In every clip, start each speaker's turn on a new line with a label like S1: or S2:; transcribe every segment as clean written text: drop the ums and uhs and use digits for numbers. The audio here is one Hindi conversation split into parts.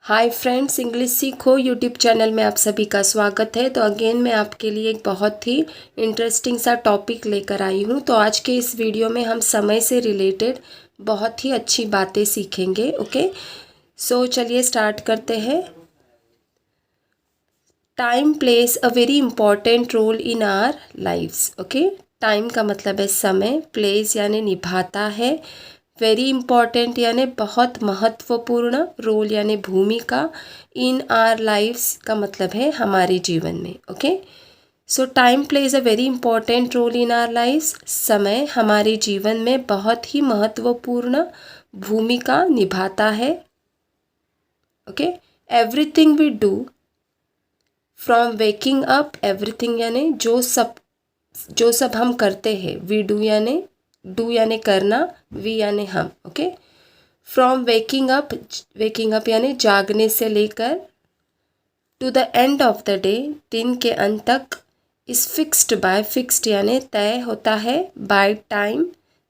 S1: हाय फ्रेंड्स, इंग्लिश सीखो यूट्यूब चैनल में आप सभी का स्वागत है। तो अगेन मैं आपके लिए एक बहुत ही इंटरेस्टिंग सा टॉपिक लेकर आई हूँ। तो आज के इस वीडियो में हम समय से रिलेटेड बहुत ही अच्छी बातें सीखेंगे। ओके, सो चलिए स्टार्ट करते हैं। Time plays a very important role in our lifes. Okay, time का मतलब है समय, प्लेस यानी निभाता है, वेरी इंपॉर्टेंट यानी बहुत महत्वपूर्ण, रोल यानी भूमिका, इन आर लाइफ्स का मतलब है हमारे जीवन में। Okay, so time plays a very important role in our lifes. समय हमारे जीवन में बहुत ही महत्वपूर्ण भूमिका निभाता है। Okay, everything we do from waking up, everything यानी जो सब हम करते हैं, वी डू यानी करना, वी यानी हम। ओके, फ्रॉम वेकिंग अप यानी जागने से लेकर, to the end of the day, दिन के अंत तक, इस फिक्स्ड बाय, फिक्स्ड यानी तय होता है, by time,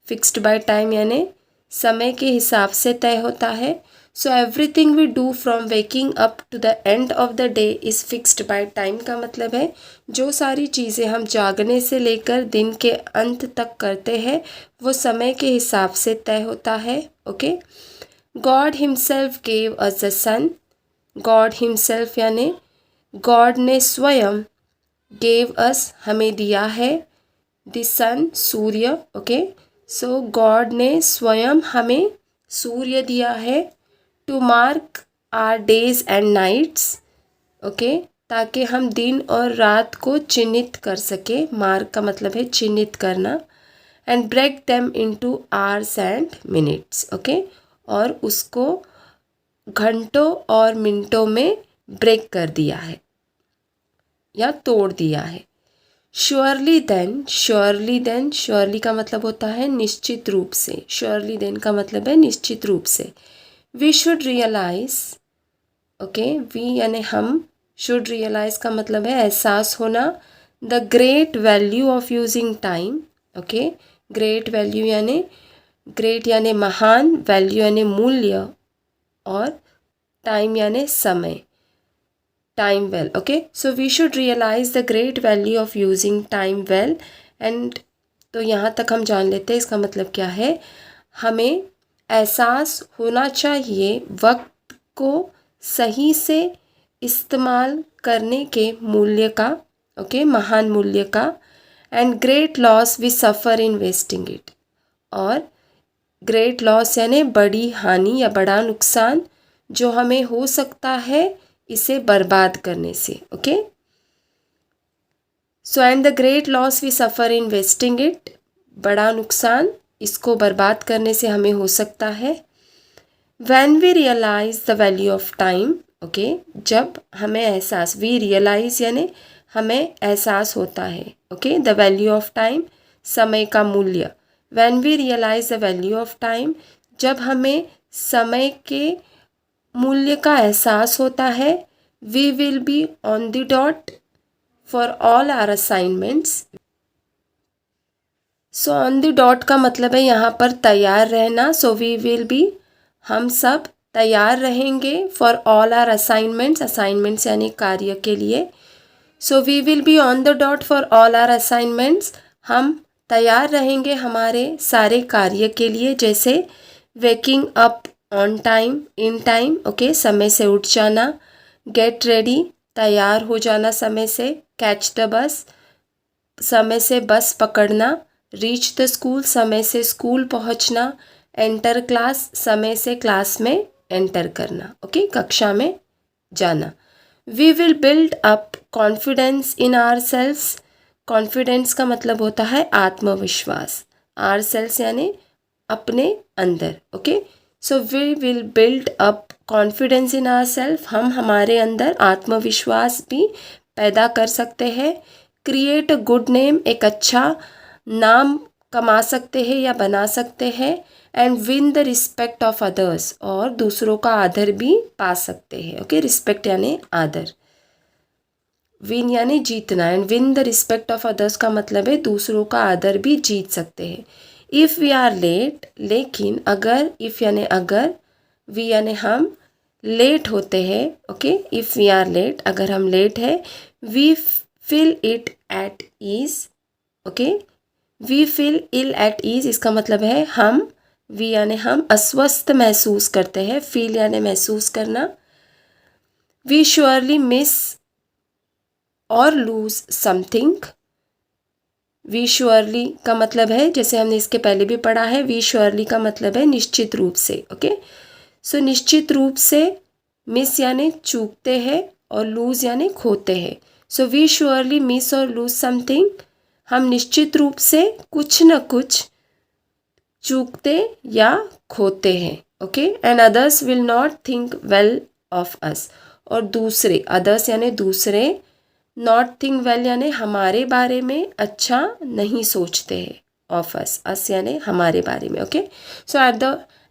S1: fixed by time यानी समय के हिसाब से तय होता है। So everything we do from waking up to the end of the day is fixed by time का मतलब है जो सारी चीज़ें हम जागने से लेकर दिन के अंत तक करते हैं वो समय के हिसाब से तय होता है। Okay, God himself gave us the sun, God himself यानी गॉड ने स्वयं, गेव अस हमें दिया है, द सन सूर्य। ओके, सो गॉड ने स्वयं हमें सूर्य दिया है, to mark our days and nights. Okay, ताकि हम दिन और रात को चिन्हित कर सके, मार्क का मतलब है चिन्हित करना, and break them into hours and minutes. Okay, और उसको घंटों और मिनटों में ब्रेक कर दिया है या तोड़ दिया है। श्योरली देन, श्योरली का मतलब होता है निश्चित रूप से, श्योरली देन का मतलब है निश्चित रूप से। We should realise, okay, we यानी हम, शुड रियलाइज का मतलब है एहसास होना, the great value of using time. Okay, great value यानी, ग्रेट यानी महान, वैल्यू यानी मूल्य, और टाइम यानी समय, time well. Okay, so we should realise the great value of using time well and, तो यहाँ तक हम जान लेते हैं इसका मतलब क्या है। हमें एहसास होना चाहिए वक्त को सही से इस्तेमाल करने के मूल्य का, ओके, महान मूल्य का, and great loss we suffer in wasting it, और ग्रेट लॉस यानी बड़ी हानि या बड़ा नुकसान जो हमें हो सकता है इसे बर्बाद करने से। Okay, so and the great loss we suffer in wasting it, बड़ा नुकसान इसको बर्बाद करने से हमें हो सकता है। When we realise the value of time, okay, जब हमें एहसास, वी रियलाइज यानी हमें एहसास होता है, okay, the value of time, समय का मूल्य। When we realise the value of time, जब हमें समय के मूल्य का एहसास होता है, we will be on the dot for all our assignments. So on the dot का मतलब है यहाँ पर तैयार रहना, सो वी विल बी, हम सब तैयार रहेंगे, for all our assignments, assignments यानी कार्य के लिए। So we will be on the dot for all our assignments, हम तैयार रहेंगे हमारे सारे कार्य के लिए, जैसे waking up on time, in time, okay, समय से उठ जाना, गेट रेडी, तैयार हो जाना समय से, कैच द बस, समय से बस पकड़ना, रीच द स्कूल, समय से स्कूल पहुंचना, एंटर क्लास, समय से क्लास में एंटर करना, ओके, कक्षा में जाना। We will build up confidence in our selfs, confidence का मतलब होता है आत्मविश्वास, आवर सेल्स यानी अपने अंदर। Okay, so we will build up confidence in our self, हम हमारे अंदर आत्मविश्वास भी पैदा कर सकते हैं। क्रिएट अ गुड नेम, एक अच्छा नाम कमा सकते हैं या बना सकते हैं, and win the respect of others, और दूसरों का आदर भी पा सकते हैं। ओके, रिस्पेक्ट यानी आदर, विन यानी जीतना, and win the respect of others का मतलब है दूसरों का आदर भी जीत सकते हैं। इफ़ वी आर लेट, लेकिन अगर, इफ़ यानी अगर, वी यानी हम, लेट होते हैं, okay, if we are late, अगर हम लेट है, we feel it at ease, okay, we feel ill at ease, इसका मतलब है हम, वी यानी हम अस्वस्थ महसूस करते हैं, फील यानी महसूस करना। वी श्योरली मिस और लूज समथिंग, वी श्योरली का मतलब है, जैसे हमने इसके पहले भी पढ़ा है, वी श्योरली का मतलब है निश्चित रूप से, ओके। सो निश्चित रूप से, मिस यानी चूकते हैं और लूज यानी खोते हैं। सो वी श्योरली मिस और लूज समथिंग, हम निश्चित रूप से कुछ न कुछ चूकते या खोते हैं, okay. And others will not think well of अस, और दूसरे, अदर्स यानी दूसरे, नॉट थिंक वेल यानी हमारे बारे में अच्छा नहीं सोचते हैं, ऑफ अस यानी हमारे बारे में, okay. So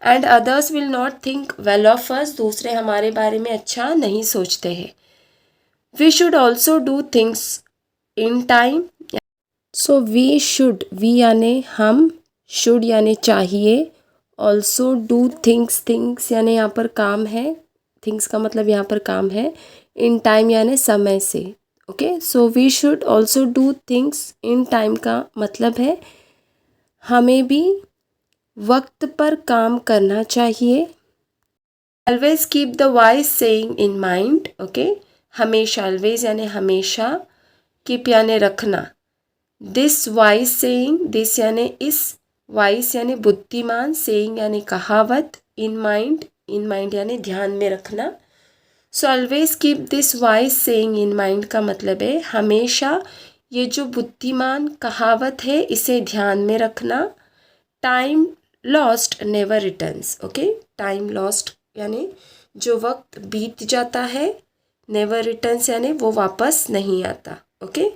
S1: and others will not think well of us, दूसरे हमारे बारे में अच्छा नहीं सोचते हैं। We should also do things in time, so we should, we यानी हम, शुड यानी चाहिए, ऑल्सो डू थिंग्स, थिंग्स यानी यहाँ पर काम है, थिंग्स का मतलब यहाँ पर काम है, इन टाइम यानी समय से, okay. So we should also do things in time का मतलब है हमें भी वक्त पर काम करना चाहिए। Always keep the wise saying in mind, okay, हमेशा, ऑलवेज यानी हमेशा, कीप यानी रखना, दिस वाइज सेइंग, दिस यानी इस, वाइज यानी बुद्धिमान, सेइंग यानी कहावत, इन माइंड यानी ध्यान में रखना। So always keep this wise saying in mind का मतलब है हमेशा ये जो बुद्धिमान कहावत है इसे ध्यान में रखना। Time lost never returns, okay, time lost यानी जो वक्त बीत जाता है, नेवर रिटर्न्स यानी वो वापस नहीं आता, ओके।